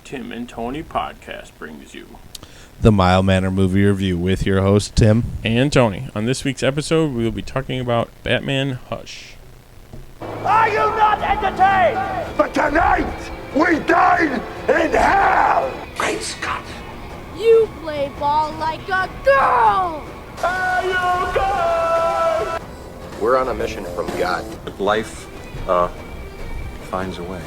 Tim and Tony podcast brings you the Mile Manor Movie Review with your host, Tim. and Tony. On this week's episode, we will be talking about Batman Hush. Are you not entertained? But tonight, we dine in hell! Great Scott! You play ball like a girl! Are you good? We're on a mission from God. Life, finds a way.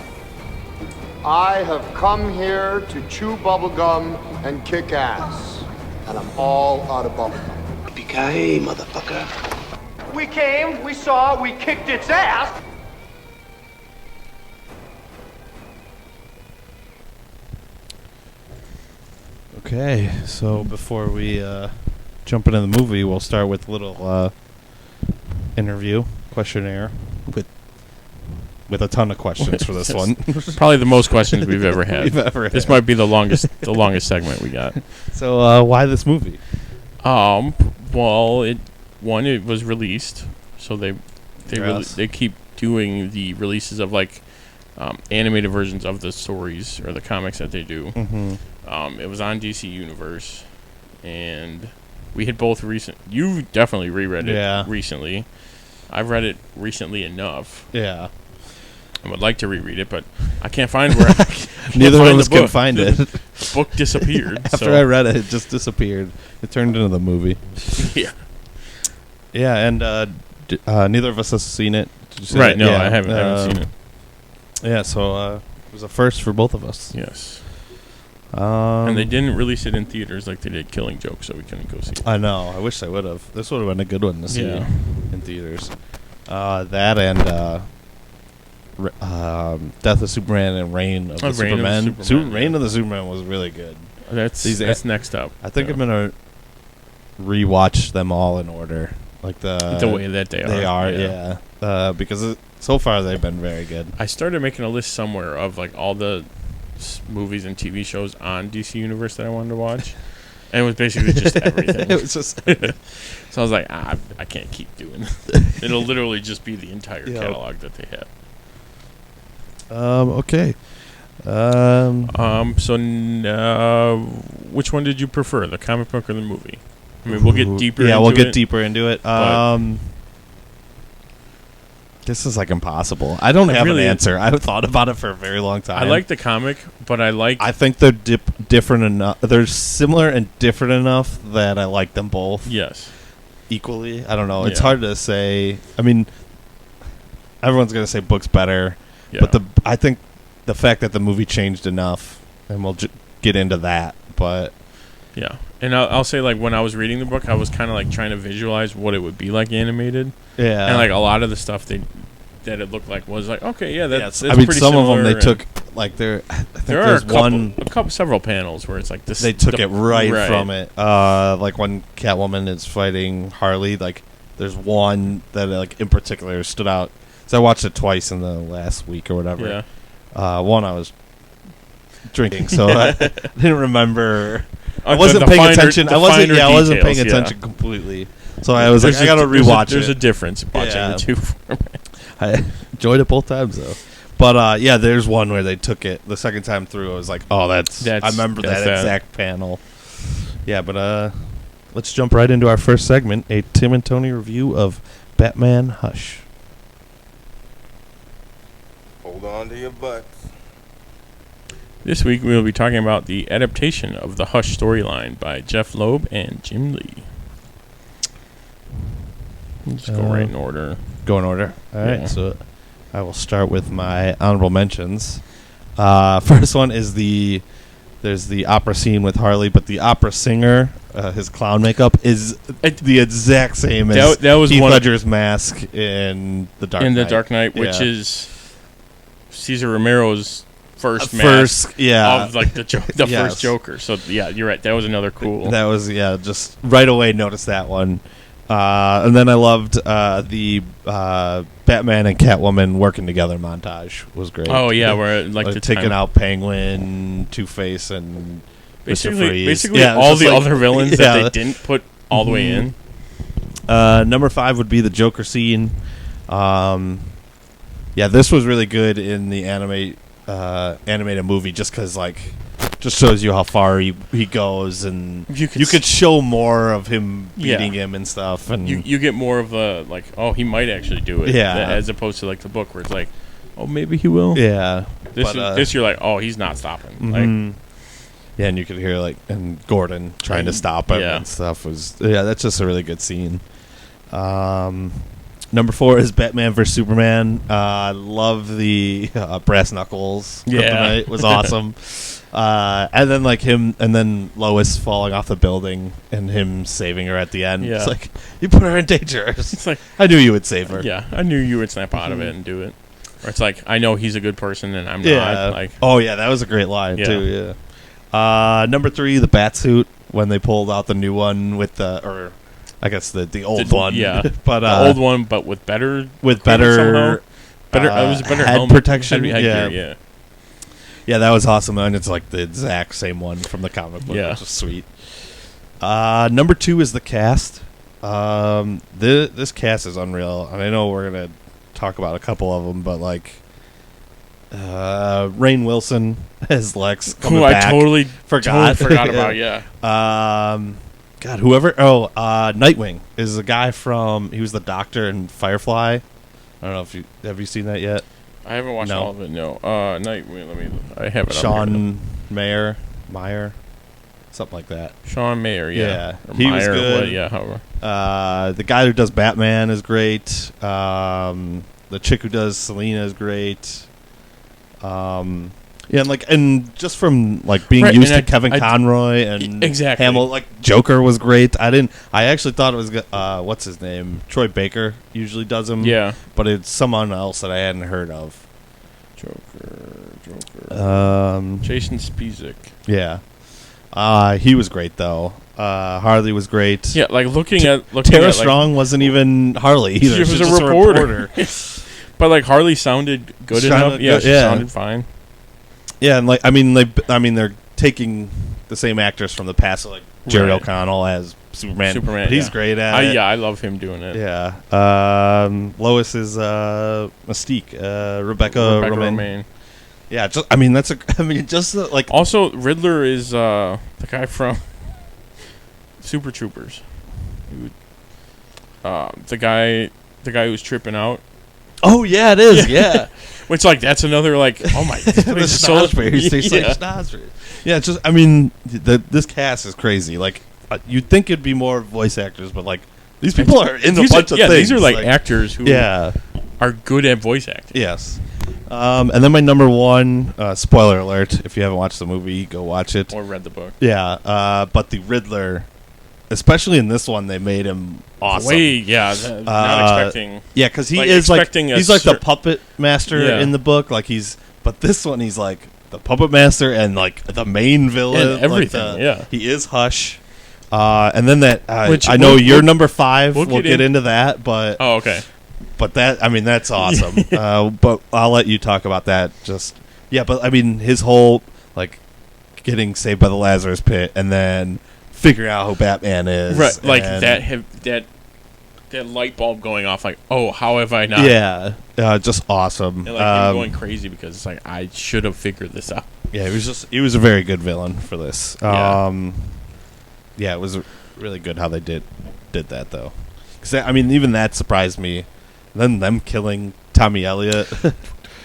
I have come here to chew bubblegum and kick ass. And I'm all out of bubblegum. Yippee-ki-yay, motherfucker. We came, we saw, we kicked its ass. Okay, so before we jump into the movie, we'll start with a little interview questionnaire with a ton of questions for this one. Probably the most questions we've ever had. This might be the longest segment we got. So, why this movie? Well, it was released, so they keep doing the releases of like animated versions of the stories or the comics that they do. Mm-hmm. It was on DC Universe, and we had both recent. You definitely reread it recently. I've read it recently enough. Yeah. I would like to reread it, but I can't find where. Neither of us can find it. The book disappeared. After I read it, it just disappeared. It turned into the movie. Yeah. Yeah, and neither of us has seen it. Did you see Right? it? No, Yeah. I haven't seen it. Yeah, so it was a first for both of us. Yes. And they didn't release it in theaters like they did Killing Joke, so we couldn't go see it. I know. I wish they would have. This would have been a good one to see Yeah. in theaters. That and Death of Superman and Reign of the Superman. Reign of the Superman was really good. That's next up. I think I'm gonna rewatch them all in order, like the way that they are. They are, yeah. Because so far they've been very good. I started making a list somewhere of like all the movies and TV shows on DC Universe that I wanted to watch, and it was basically just everything. It was just so I was like, I can't keep doing it. It'll literally just be the entire catalog that they have. Okay. Which one did you prefer, the comic book or the movie? I mean, we'll get deeper. Yeah, into we'll get it, deeper into it. This is like impossible. I don't have an answer. I've thought about it for a very long time. I like the comic, but I think they're different enough. They're similar and different enough that I like them both. Yes. Equally. I don't know. It's hard to say. I mean, everyone's gonna say book's better, but I think the fact that the movie changed enough, and we'll get into that. But yeah, and I'll say like when I was reading the book, I was kind of like trying to visualize what it would be like animated. Yeah, and like a lot of the stuff that it looked like was like that's I mean, pretty some of them they and took like there. I think there are several panels where it's like this. They took it right from it. Like when Catwoman is fighting Harley, like there's one that like in particular stood out. So I watched it twice in the last week or whatever. Yeah. One I was drinking, so I didn't remember. I wasn't paying attention. I wasn't paying attention completely. So I was like, I gotta rewatch it. There's a difference watching the two. I enjoyed it both times though. But there's one where they took it the second time through. I was like, oh, that's I remember that exact panel. Yeah, but let's jump right into our first segment, a Tim and Tony review of Batman Hush. Hold on to your butts. This week we will be talking about the adaptation of the Hush storyline by Jeff Loeb and Jim Lee. Just go right in order. Go in order. All right, so I will start with my honorable mentions. First one is there's the opera scene with Harley, but the opera singer, his clown makeup is the exact same as that was Heath Ledger's mask in The Dark Knight. In The Dark Knight, which is Cesar Romero's first mask of like the first Joker. So yeah, you're right. That was another cool. That was just right away noticed that one. And then I loved the Batman and Catwoman working together montage was great. Oh yeah, where like taking out Penguin, Two-Face, and basically all the other villains that they didn't put all the way in. Number 5 would be the Joker scene. This was really good in the animated movie, just because like just shows you how far he goes, and you could show more of him beating him and stuff, and you get more of a like, oh, he might actually do it, as opposed to like the book where it's like, oh, maybe he will. Yeah, this you're like, oh, he's not stopping. Mm-hmm. Like, yeah, and you could hear like and Gordon trying to stop him and stuff that's just a really good scene. Number 4 is Batman vs Superman. I love the brass knuckles. Kryptonite was awesome. And then like him, and then Lois falling off the building and him saving her at the end. It's like, you put her in danger. It's like, I knew you would save her. Yeah, I knew you would snap out of it and do it. Or it's like, I know he's a good person and I'm not. Like, oh yeah, that was a great line too. Yeah. Number 3, the Batsuit, when they pulled out the new one with or I guess the old one. Yeah, but the old one, but with better it was better head helmet protection. Yeah, that was awesome, and it's like the exact same one from the comic book, which is sweet. Number 2 is the cast. This cast is unreal, and I know we're gonna talk about a couple of them, but like Rainn Wilson as Lex, who I totally forgot about. God, whoever. Nightwing is the guy from. He was the Doctor in Firefly. I don't know if have you seen that yet. I haven't watched all of it. No. Nightwing. I have it. Sean Meyer, something like that. Sean Mayer. Yeah. He was good. However. The guy who does Batman is great. The chick who does Selena is great. And just from like being used to Kevin Conroy and Hamill, like Joker was great. I actually thought it was what's his name? Troy Baker usually does him. Yeah, but it's someone else that I hadn't heard of. Joker. Jason Spezek. Yeah, he was great though. Harley was great. Yeah, like looking Tara Strong wasn't even Harley either. She was a reporter. But like Harley sounded good enough. Yeah, she sounded fine. Yeah, and like they're taking the same actors from the past, so like Jerry O'Connell as Superman. But he's great at it. Yeah, I love him doing it. Yeah. Lois is Mystique, Rebecca Romijn. Yeah, like also Riddler is the guy from Super Troopers. The guy who's tripping out. Oh yeah, it is. Yeah. Which, like, that's another, like, oh my god. Yeah, it's just, this cast is crazy. Like, you'd think it'd be more voice actors, but, like, these people are in a bunch of things. These are, like actors who are good at voice acting. Yes. And then my number 1, spoiler alert, if you haven't watched the movie, go watch it. Or read the book. Yeah, but the Riddler, especially in this one, they made him awesome. Not expecting. Yeah, because he's like the puppet master in the book. But this one he's like the puppet master and like the main villain. And everything. He is Hush. And then that I know you're number 5. We'll get into that, but okay. But that's awesome. But I'll let you talk about that. But his whole like getting saved by the Lazarus Pit and then figure out who Batman is, right? Like that light bulb going off. Like, oh, how have I not? Yeah, just awesome. And like him going crazy because it's like I should have figured this out. Yeah, he was a very good villain for this. It was really good how they did that though. Because even that surprised me. Then them killing Tommy Elliott.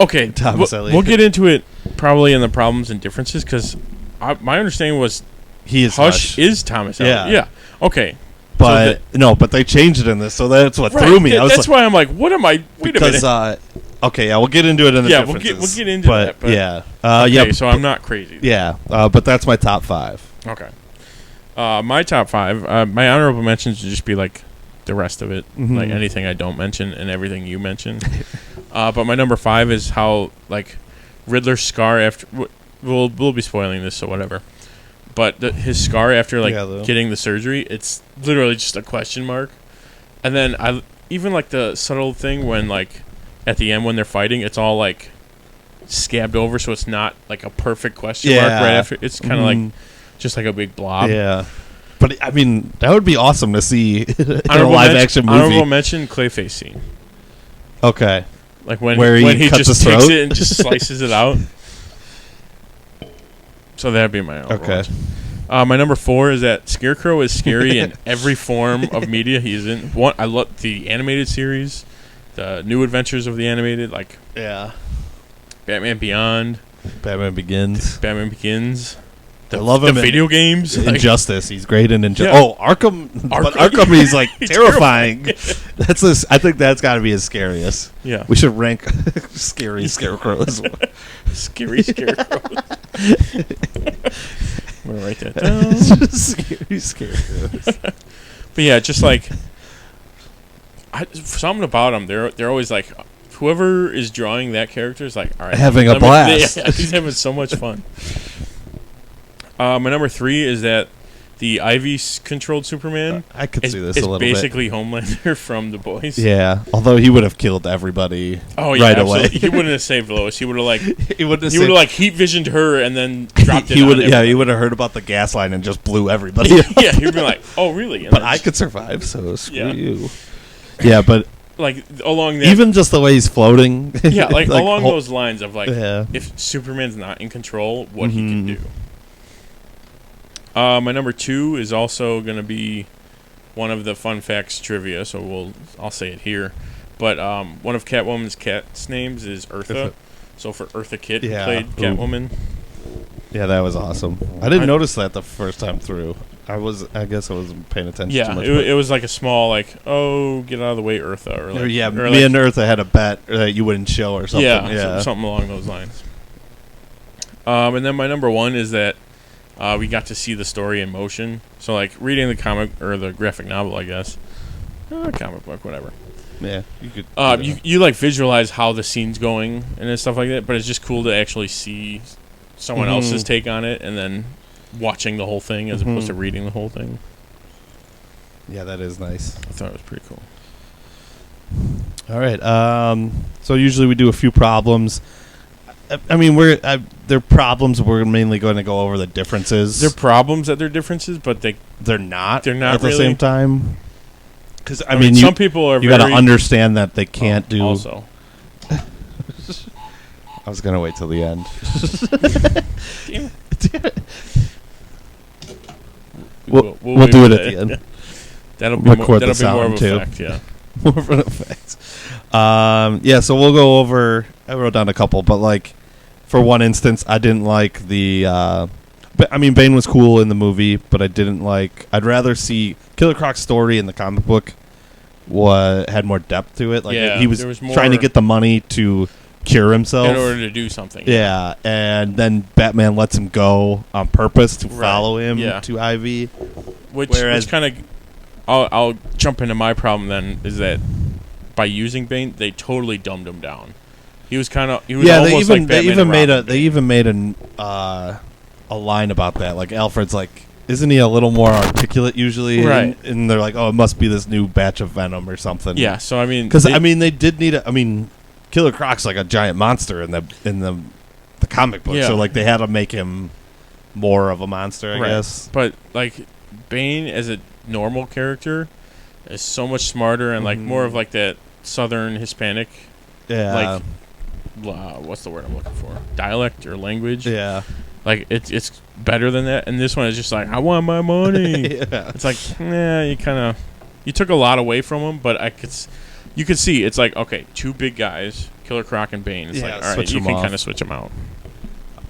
Okay, we'll get into it probably in the problems and differences because my understanding was. He is Hush is Thomas Elliott. Yeah. Okay. But but they changed it in this, so that's what threw me. That's why I'm like, what am I? Wait a minute. We'll get into it in the differences. We'll get into that. But so I'm not crazy. Yeah, but that's my top 5. Okay. My top 5. My honorable mentions would just be like the rest of it, like anything I don't mention and everything you mention. But my number 5 is how like Riddler's scar after. We'll be spoiling this, so whatever. But his scar after getting the surgery, it's literally just a question mark. And then I even like the subtle thing when like at the end when they're fighting, it's all like scabbed over, so it's not like a perfect question mark right after. It's kind of like just like a big blob. Yeah. But that would be awesome to see in a live action movie. Honorable mention Clayface scene. Okay. Like when he just takes it and just slices it out. So that'd be my okay. My number 4 is that Scarecrow is scary in every form of media he's in. One, I love the animated series, the New Adventures of the Animated, like Batman Beyond, Batman Begins. I love him the video games. Injustice. He's great in Injustice. Yeah. Oh, Arkham. But Arkham, he's like terrifying. I think that's got to be his scariest. Yeah. We should rank scary Scarecrow as well. Scary Scarecrow. I'm going to write that down. Scary Scarecrows. But yeah, just like something about them. They're always like, whoever is drawing that character is like, all right, having a blast. He's having so much fun. My number 3 is that the Ivy-controlled Superman I could see this a little bit. Is basically Homelander from The Boys. Yeah, although he would have killed everybody right away. He wouldn't have saved Lois. He would have heat visioned her and then dropped it he on would everybody. He would have heard about the gas line and just blew everybody up. Yeah, he'd be like, oh, really? And but I could survive, so screw you. Yeah, but like along that, even just the way he's floating. Yeah, like along those lines of like, if Superman's not in control, what he can do. My number 2 is also going to be one of the fun facts trivia, so I'll say it here. But one of Catwoman's cat's names is Eartha. So for Eartha Kitt, who played Catwoman. Yeah, that was awesome. I didn't notice that the first time through. I guess I wasn't paying attention too much. Yeah, it was like a small, like, oh, get out of the way, Eartha. Or like, me and Eartha had a bet that you wouldn't show or something. Yeah. Something along those lines. And then my number 1 is that we got to see the story in motion. So, like, reading the comic, or the graphic novel, I guess. Comic book, whatever. Yeah, you could. You like, visualize how the scene's going and stuff like that, but it's just cool to actually see someone else's take on it and then watching the whole thing as opposed to reading the whole thing. Yeah, that is nice. I thought it was pretty cool. All right. So usually we do a few problems. I mean, they're problems. We're mainly going to go over the differences. They're problems that they're differences, but they're not. They're not at the really. Same time. Because I mean, some people are. You got to understand that they can't do. Also, I was gonna wait till the end. Damn it. We'll do it at the end. That'll be more of a fact. Yeah. More of an effect. Yeah. So we'll go over. I wrote down a couple, but like, for one instance, I didn't like the. I mean, Bane was cool in the movie, but I didn't like. I'd rather see Killer Croc's story in the comic book. Had more depth to it. Like he was trying to get the money to cure himself in order to do something. Yeah, and then Batman lets him go on purpose to follow him to Ivy. Which kind of, I'll jump into my problem then, is that by using Bane, they totally dumbed him down. He was kind of almost like Batman. They even made a line about that. Like Alfred's like, isn't he a little more articulate usually? Right. And they're like, oh, it must be this new batch of Venom or something. Yeah. So I mean, because they did need Killer Croc's like a giant monster in the comic book, so like they had to make him more of a monster, I guess. But like Bane as a normal character is so much smarter and like more of like that Southern Hispanic, like what's the word I'm looking for? Dialect or language? Yeah, like it's better than that. And this one is just like, I want my money. It's like, you took a lot away from him, but you could see it's like, okay, two big guys, Killer Croc and Bane. It's like, all right, you can kind of switch them out.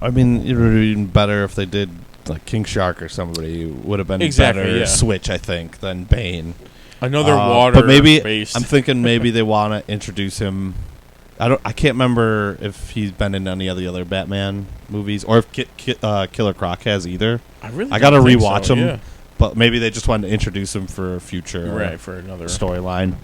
I mean, it would have been better if they did like King Shark or somebody. Would have been better switch, I think, than Bane. Another water, but maybe based. I'm thinking maybe they want to introduce him. I can't remember if he's been in any of the other Batman movies or if Killer Croc has either. I got to rewatch them. Yeah. But maybe they just wanted to introduce him for a future for another storyline.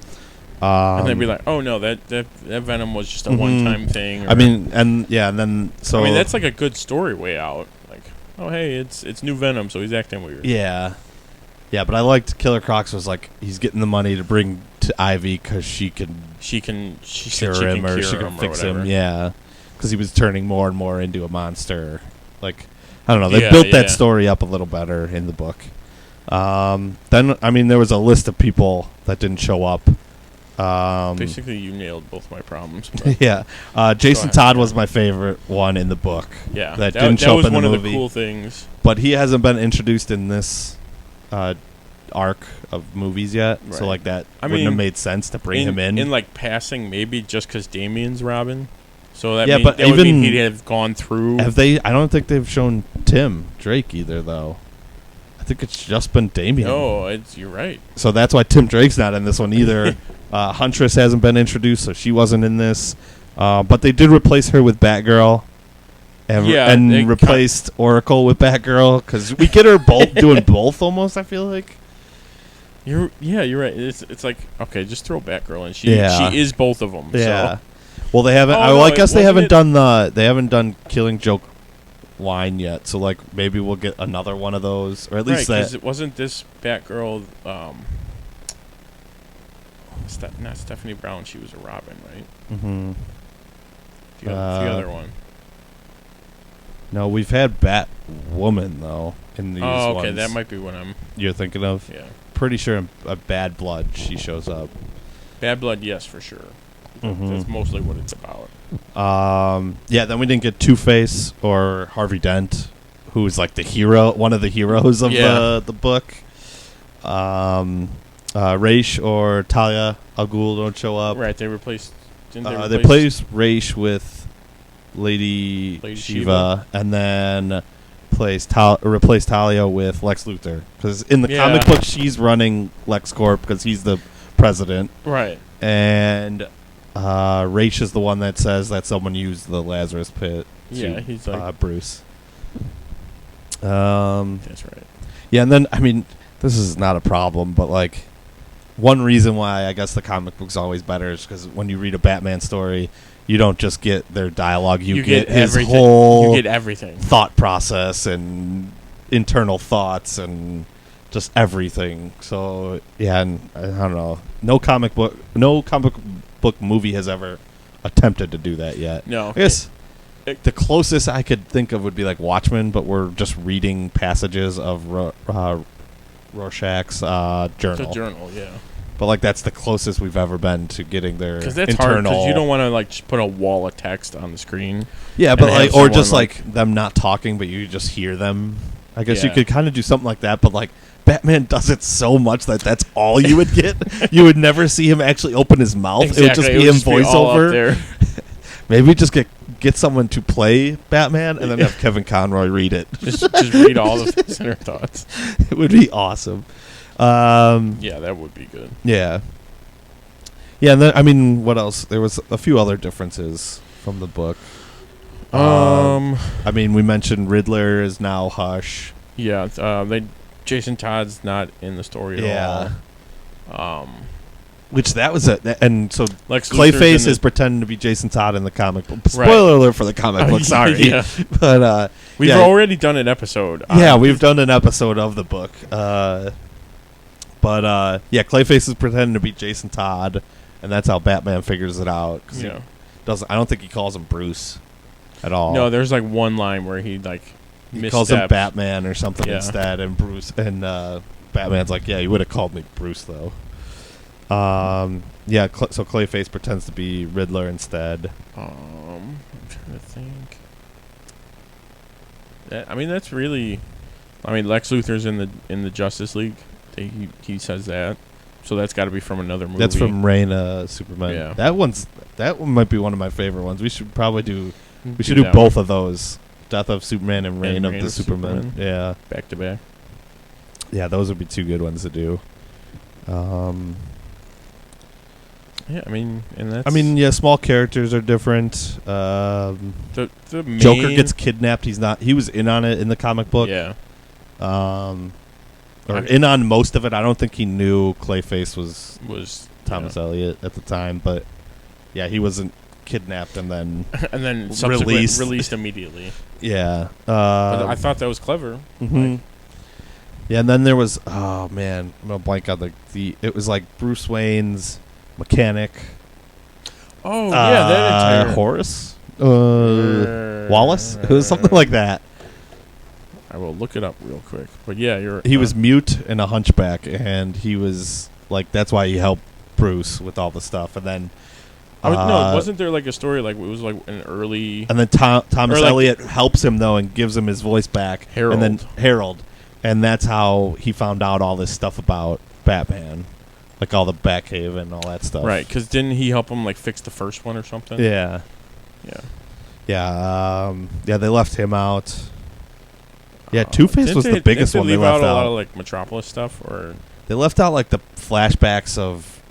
And they'd be like, "Oh no, that Venom was just a one-time thing." I mean, and then so I mean that's like a good story way out. Like, oh hey, it's new Venom, so he's acting weird. Yeah, but I liked Killer Croc's was like he's getting the money to bring to Ivy because she can cure him or she can fix him. Yeah, because he was turning more and more into a monster. Like I don't know, they built that story up a little better in the book. Then I mean there was a list of people that didn't show up. Basically, you nailed both my problems. Yeah. Jason Todd was my favorite one in the book. Yeah. That didn't show up in the movie. That was one of the cool things. But he hasn't been introduced in this arc of movies yet. Right. So, like, that wouldn't have made sense to bring him in. In, like, passing, maybe just because Damien's Robin. So that, but that would mean he'd have gone through. Have they? I don't think they've shown Tim Drake either, though. I think it's just been Damien. Oh, you're right. So that's why Tim Drake's not in this one either. Huntress hasn't been introduced, so she wasn't in this. But they did replace her with Batgirl. And replaced Oracle with Batgirl, because we get her both doing both almost, I feel like. You're right. It's like, okay, just throw Batgirl in. She is both of them. Yeah. So. Well, they haven't. I guess they haven't done Killing Joke line yet. So like maybe we'll get another one of those, or at least that. It wasn't this Batgirl. Not Stephanie Brown. She was a Robin, right? Mm-hmm. The other one. No, we've had Batwoman though in these ones. Oh, okay, that might be what you're thinking of. Yeah. Pretty sure in Bad Blood she shows up. Bad Blood, yes, for sure. Mm-hmm. That's mostly what it's about. Yeah, then we didn't get Two-Face or Harvey Dent, who is like the hero, one of the heroes of the book. Raish or Talia al Ghul don't show up. Right, they replaced. They replaced Raish with Lady Shiva, and then replaced Talia with Lex Luthor, because in the comic book she's running LexCorp because he's the president. Right. And Raish is the one that says that someone used the Lazarus Pit to he's like Bruce. That's right. Yeah, and then, I mean, this is not a problem, but, like, one reason why I guess the comic book's always better is because when you read a Batman story, you don't just get their dialogue, you get his whole everything. Thought process and internal thoughts and just everything. So, yeah, and I don't know. No comic book movie has ever attempted to do that yet. No. I guess the closest I could think of would be like Watchmen, but we're just reading passages of Rorschach's journal. The journal, yeah. But like that's the closest we've ever been to getting their internal. Because that's hard. Because you don't want to like just put a wall of text on the screen. Yeah, but like, or just like them not talking, but you just hear them. I guess you could kind of do something like that, but like Batman does it so much that that's all you would get. You would never see him actually open his mouth. Exactly. It would just be him voiceover. Maybe just get someone to play Batman and then have Kevin Conroy read it. just read all of his inner thoughts. It would be awesome. Yeah, that would be good. Yeah. Yeah, and then, I mean, what else? There was a few other differences from the book. I mean, we mentioned Riddler is now Hush. Yeah, Jason Todd's not in the story at all. Which that was and so Lex Clayface is pretending to be Jason Todd in the comic book. Spoiler alert for the comic book, sorry. Yeah. But we've already done an episode. Yeah, we've done an episode of the book. But Clayface is pretending to be Jason Todd, and that's how Batman figures it out. Yeah. I don't think he calls him Bruce at all. No, there's like one line where he calls him Batman or something instead, and Bruce and Batman's like, yeah, you would have called me Bruce though. So Clayface pretends to be Riddler instead. I'm trying to think. That's really. Lex Luthor's in the Justice League. He says that, so that's got to be from another movie. That's from Reign of Superman. Yeah. That one might be one of my favorite ones. We should probably do. We should do both of those. Death of Superman and Reign of the Superman. Yeah, back to back. Yeah, those would be two good ones to do. Yeah, and that's... small characters are different. The main... Joker gets kidnapped. He was in on it in the comic book. Yeah. In on most of it. I don't think he knew Clayface was Thomas Elliott at the time, but yeah, he wasn't kidnapped and then released immediately. Yeah. But I thought that was clever. Mm-hmm. Yeah, and then there was I'm gonna blank on it was like Bruce Wayne's mechanic. Oh yeah, that entire Horace Wallace. It was something like that. I will look it up real quick. But yeah, he was mute and a hunchback, and he was like that's why he helped Bruce with all the stuff, and then no, wasn't there like a story like it was like an early, and then Thomas Elliott helps him though and gives him his voice back, and then Harold, and that's how he found out all this stuff about Batman, like all the Batcave and all that stuff. Right, because didn't he help him like fix the first one or something? Yeah. They left him out. Yeah, Two-Face was the biggest one. They left out a lot of like Metropolis stuff, or they left out like the flashbacks of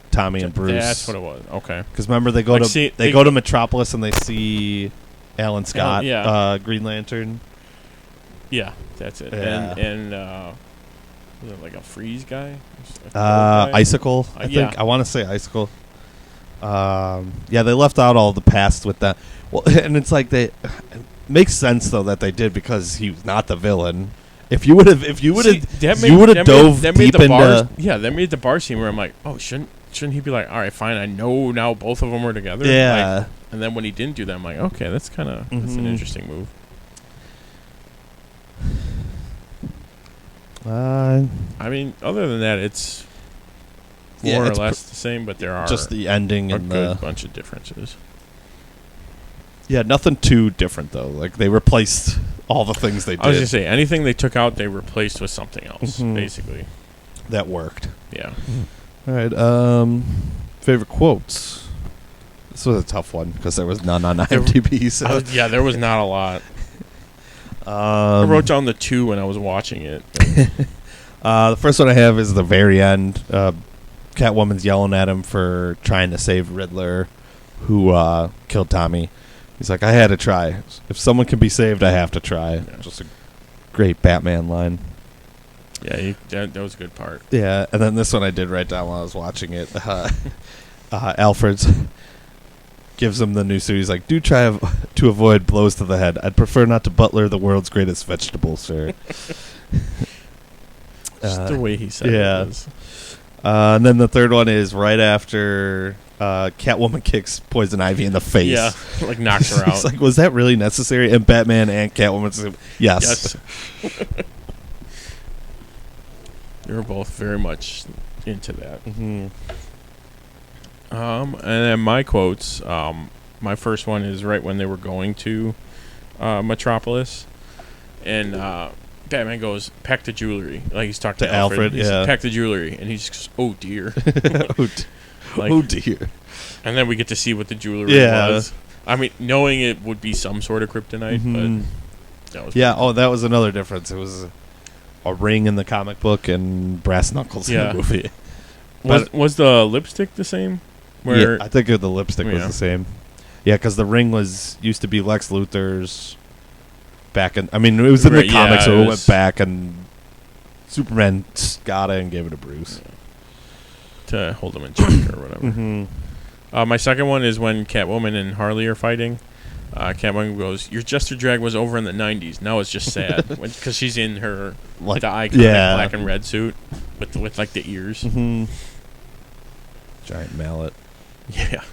Tommy and Bruce. That's what it was. Okay. Because remember they go to Metropolis and they see Alan Scott, Green Lantern. Yeah, that's it. Yeah. And was it like a freeze guy? Icicle. I think I want to say Icicle. They left out all the past with that. Well, and it's like it makes sense though that they did because he was not the villain. If you would have dove deep into that made the bar scene where I'm like, oh, shouldn't he be like, all right, fine, I know now both of them are together. Yeah. Like, and then when he didn't do that, I'm like, okay, that's kind of that's an interesting move. I mean, other than that, it's more or less the same, but there are just the ending and a bunch of differences. Yeah, nothing too different though. Like they replaced all the things they did. I was gonna say anything they took out, they replaced with something else, basically. That worked. Yeah. All right. Favorite quotes. This was a tough one because there was none on IMDb. So. There was not a lot. I wrote down the 2 when I was watching it. The first one I have is the very end. Catwoman's yelling at him for trying to save Riddler, who killed Tommy. He's like, I had to try. If someone can be saved, I have to try. Yeah. Just a great Batman line. Yeah, that was a good part. Yeah, and then this one I did write down while I was watching it. Alfred's gives him the new suit. He's like, do try to avoid blows to the head. I'd prefer not to butler the world's greatest vegetable, sir. Just the way he said it was. And then the third one is right after Catwoman kicks Poison Ivy in the face. Yeah, like knocks her out. It's like, was that really necessary? And Batman and Catwoman say, yes. They were both very much into that. Mm-hmm. And then my quotes, my first one is right when they were going to Metropolis. And Batman goes, pack the jewelry. Like he's talking to Alfred. He's pack the jewelry. And he just goes, oh, dear. Oh, dear. And then we get to see what the jewelry was. I mean, knowing it would be some sort of kryptonite, but that was that was another difference. It was a ring in the comic book and brass knuckles in the movie. Was the lipstick the same? I think the lipstick was the same. Yeah, because the ring used to be Lex Luthor's back in... I mean, it was in the comics, so it went back, and Superman got it and gave it to Bruce. Yeah. To hold him in check or whatever. My second one is when Catwoman and Harley are fighting. Catwoman goes, your Jester drag was over in the 90s. Now it's just sad. Because she's in her the iconic black and red suit with like the ears. Giant mallet. Yeah.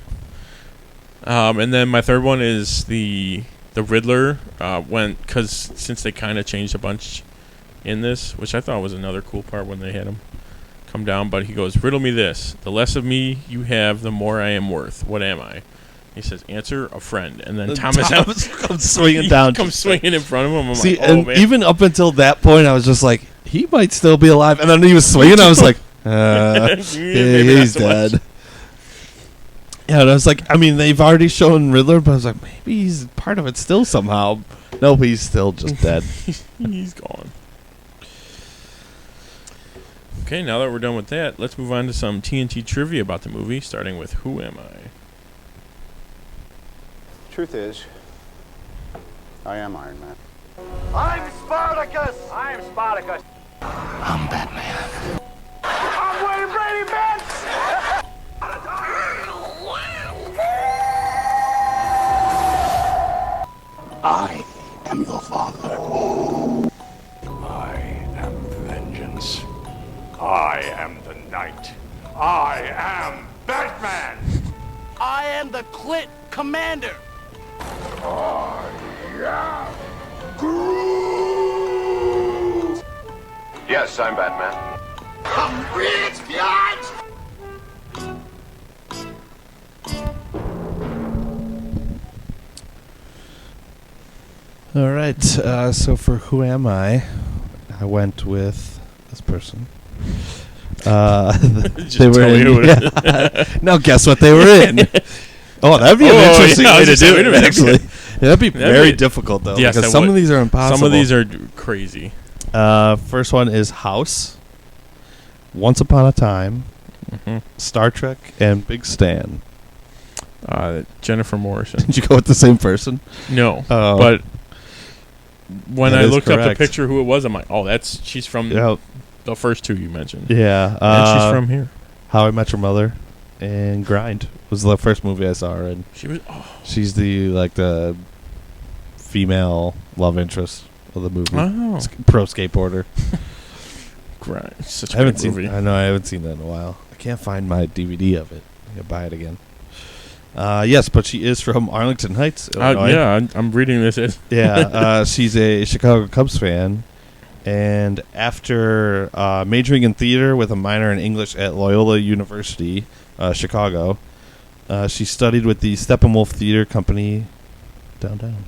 And then my third one is the Riddler. Because since they kind of changed a bunch in this, which I thought was another cool part when they had him come down, but he goes, riddle me this. The less of me you have, the more I am worth. What am I? He says, answer, a friend. And then Thomas comes swinging down. Comes swinging in front of him. I'm See, like, oh, man. Even up until that point, I was just like, he might still be alive. And then he was swinging. I was like, he's dead. Yeah, and I was like, I mean, they've already shown Riddler, but I was like, maybe he's part of it still somehow. Nope, he's still just dead. He's gone. Okay, now that we're done with that, let's move on to some TNT trivia about the movie, starting with Who Am I? Truth is, I am Iron Man. I'm Spartacus! I'm Spartacus. I'm Batman. I'm Wayne Brady Betts! I am your father. I am vengeance. I am the Knight. I am Batman. I am the Clit Commander. I am Groot! Yes, I'm Batman. I'm rich, biatch! All right. So for Who Am I went with this person. They were in. Now guess what they were in. Oh, that'd be an interesting way to do it. Actually, that'd be very difficult though. Yes, because some of these are impossible. Some of these are crazy. First one is House, Once Upon a Time, Star Trek, and Big Stan. Jennifer Morrison. Did you go with the same person? No, but when I looked up the picture who it was, I'm like, oh, she's from the first two you mentioned. Yeah, and she's from here. How I Met Your Mother and Grind was the first movie I saw her in. She's the female love interest of the movie. Oh. Pro skateboarder. Grind. Such I a haven't good movie. I know I haven't seen that in a while. I can't find my DVD of it. I gotta buy it again. Yes, but she is from Arlington Heights, Illinois. Yeah, I'm reading this. Yeah, she's a Chicago Cubs fan. And after majoring in theater with a minor in English at Loyola University, Chicago, she studied with the Steppenwolf Theater Company downtown.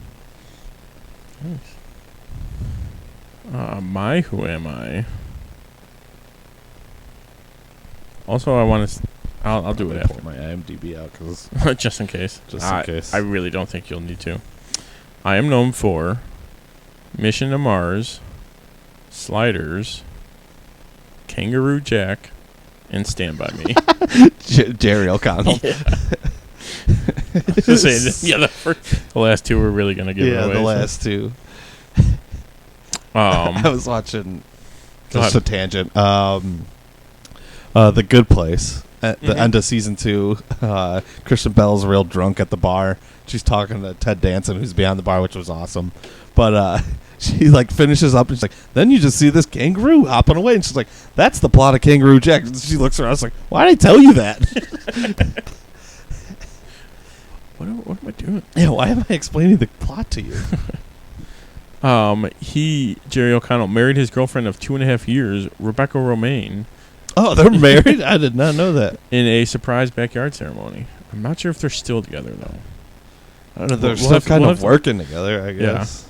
Nice. My Who Am I? Also, I want to... I'll do it after. My IMDb out cause just in case. Just in case. I really don't think you'll need to. I am known for Mission to Mars, Sliders, Kangaroo Jack, and Stand By Me. Jerry O'Connell. Yeah. The last two were really going to give it away. Yeah, the last two. I was watching, just a tangent, The Good Place. At the end of season 2, Kristen Bell's real drunk at the bar. She's talking to Ted Danson, who's behind the bar, which was awesome. But she finishes up and she's like, then you just see this kangaroo hopping away, and she's like, that's the plot of Kangaroo Jack. And she looks around, like, why did I tell you that? What am I doing? Yeah, why am I explaining the plot to you? Jerry O'Connell married his girlfriend of 2.5 years, Rebecca Romaine. Oh, they're married? I did not know that. In a surprise backyard ceremony. I'm not sure if they're still together, though. I don't know. They're still kind of working together, I guess.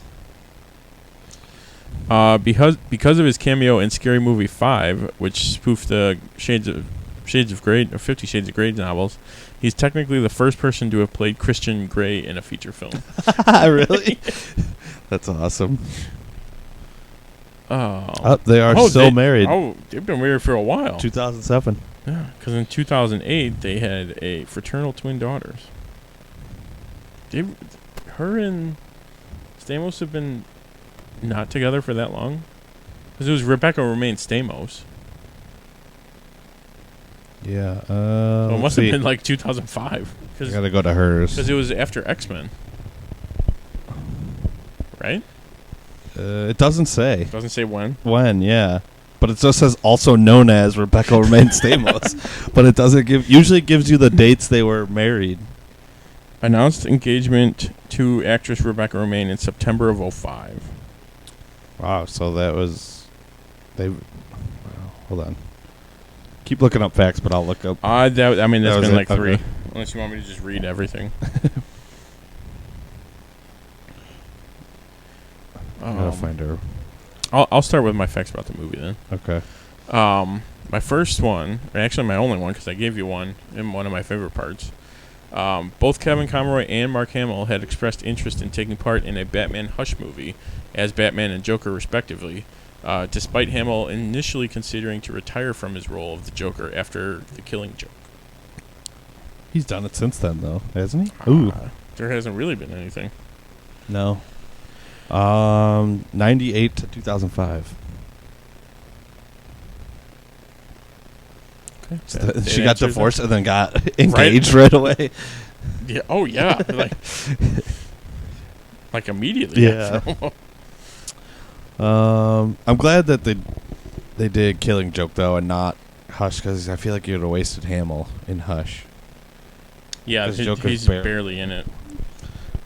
Yeah. Because of his cameo in Scary Movie 5, which spoofed the Shades of Grey, or 50 Shades of Grey novels, he's technically the first person to have played Christian Grey in a feature film. Really? That's awesome. They are still married. Oh, they've been married for a while. 2007. Yeah, because in 2008 they had a fraternal twin daughters. Her and Stamos have been not together for that long. Because it was Rebecca Romaine Stamos. Yeah. So it must have been 2005. I gotta go to hers. Because it was after X-Men. Right? It doesn't say. It doesn't say when? When, yeah. But it just says also known as Rebecca Romaine Stamos. But it doesn't usually gives you the dates they were married. Announced engagement to actress Rebecca Romaine in September of 2005. Wow, so that was... hold on. Keep looking up facts, but I'll look up... That's been 3. Okay. Unless you want me to just read everything. I'll find her. I'll start with my facts about the movie then. Okay. My first one, actually my only one, because I gave you one in one of my favorite parts. Both Kevin Conroy and Mark Hamill had expressed interest in taking part in a Batman Hush movie as Batman and Joker, respectively, despite Hamill initially considering to retire from his role of the Joker after The Killing Joke. He's done it since then, though, hasn't he? Ooh. There hasn't really been anything. No. 98 to 2005. Okay. So she got divorced and then got engaged right away. Yeah. Oh, yeah. like immediately. Yeah. I'm glad that they did Killing Joke though and not Hush, because I feel like you would have wasted Hamill in Hush. Yeah, he's barely in it.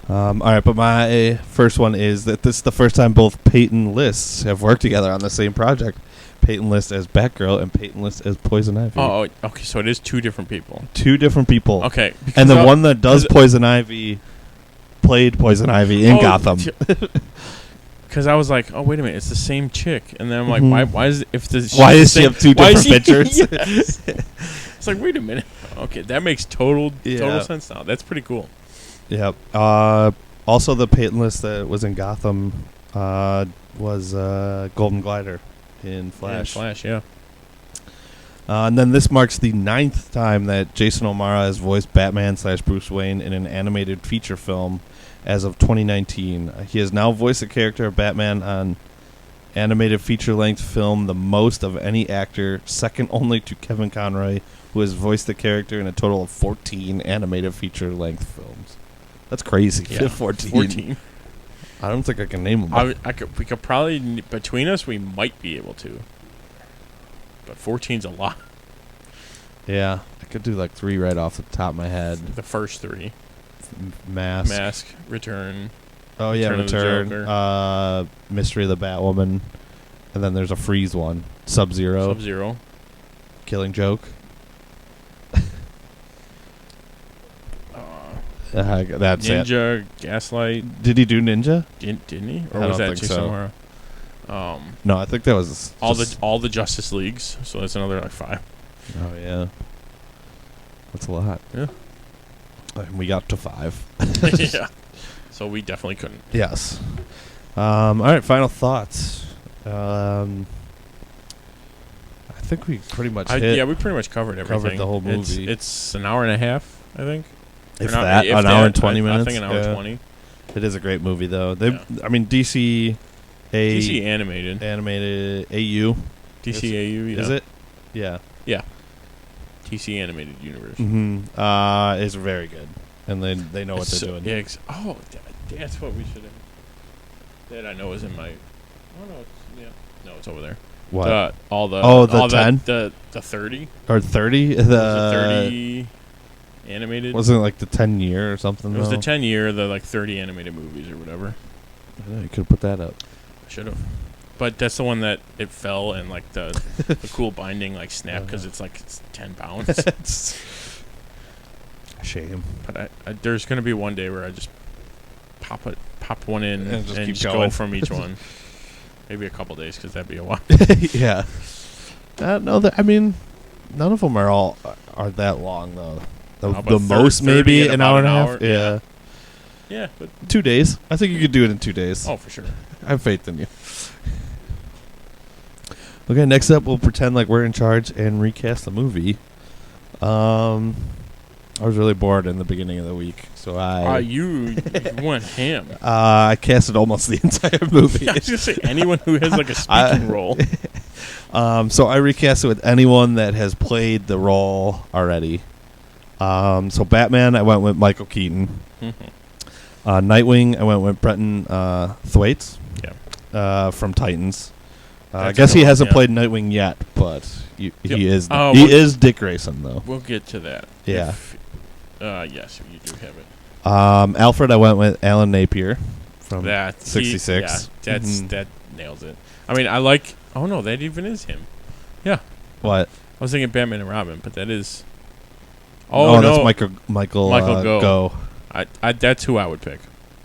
All right, but my first one is that this is the first time both Peyton Lists have worked together on the same project. Peyton List as Batgirl and Peyton List as Poison Ivy. Oh, okay, so it is 2 different people. 2 different people. Okay. And the one that does Poison Ivy played Poison Ivy in Gotham. Because I was like, oh, wait a minute, it's the same chick. And then I'm like, why is she have two different pictures? Yes. It's like, wait a minute. Okay, that makes total sense now. That's pretty cool. Yep. Also, the paintless that was in Gotham was Golden Glider in Flash. Yeah. And then this marks the 9th time that Jason O'Mara has voiced Batman/Bruce Wayne in an animated feature film as of 2019. He has now voiced the character of Batman on animated feature-length film the most of any actor, second only to Kevin Conroy, who has voiced the character in a total of 14 animated feature-length films. That's crazy. Yeah, 14. I don't think I can name them. We could probably, between us, we might be able to. But 14's a lot. Yeah, I could do like 3 right off the top of my head. The first 3. Mask. Return. Oh yeah, Return. Mystery of the Batwoman, and then there's a Freeze one. Sub-Zero. Killing Joke. That's Ninja, it. Gaslight. Did he do Ninja? Didn't he? Or was that Jason O'Mara? No, I think that was all the Justice Leagues. So that's another like 5. Oh yeah, that's a lot. Yeah, and we got to 5. Yeah, so we definitely couldn't. Yes. All right, final thoughts. I think we pretty much we pretty much covered everything. Covered the whole movie. It's an hour and a half, I think. If an hour and 20 minutes. I think an hour and 20. It is a great movie, though. I mean, DC animated. AU. DC AU, yeah. Is it? Yeah. Yeah. DC Animated Universe. Mm-hmm. Is very good. And they know what they're doing. Yeah. That's what we should have. That I know is in my... Oh, no. No, it's over there. What? The 10? The 30? Or 30? The 30 animated? Wasn't it like the 10 year or something? It was the 10 year, the like 30 animated movies or whatever. I know, you could have put that up. Should have. But that's the one that it fell and like the cool binding like snapped because it's 10 pounds. It's a shame. But there's going to be one day where I just pop one in and just go from each one. Maybe a couple days because that'd be a while. Yeah. No, I mean, none of them are that long though. The most maybe an hour and a half. Yeah. Yeah, but 2 days. I think you could do it in 2 days. Oh, for sure. I have faith in you. Okay, next up, we'll pretend like we're in charge and recast the movie. I was really bored in the beginning of the week, so you went ham. I casted almost the entire movie. I was gonna say anyone who has like a speaking role. So I recast it with anyone that has played the role already. So Batman, I went with Michael Keaton. Nightwing, I went with Brenton Thwaites. Yeah. From Titans. I guess he hasn't played Nightwing yet, but he is. He is Dick Grayson, though. We'll get to that. Yeah. Yes, you do have it. Alfred, I went with Alan Napier from 66. That nails it. I mean, I like. Oh no, that even is him. Yeah. What? I was thinking Batman and Robin, but that is. Oh no, that's Michael Go. That's who I would pick.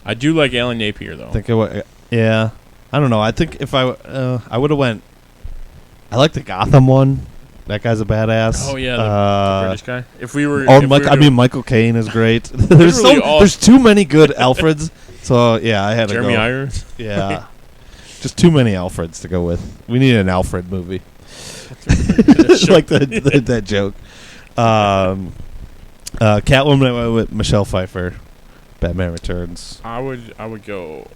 I do like Alan Napier though. Yeah. I don't know. I think if I would have went. I like the Gotham one. That guy's a badass. Oh yeah, the British guy. If we were, Michael Caine is great. There's too many good Alfreds. So yeah, I had to Jeremy Irons. Yeah, just too many Alfreds to go with. We need an Alfred movie. Like that joke. Catwoman, I went with Michelle Pfeiffer. Batman Returns. I would go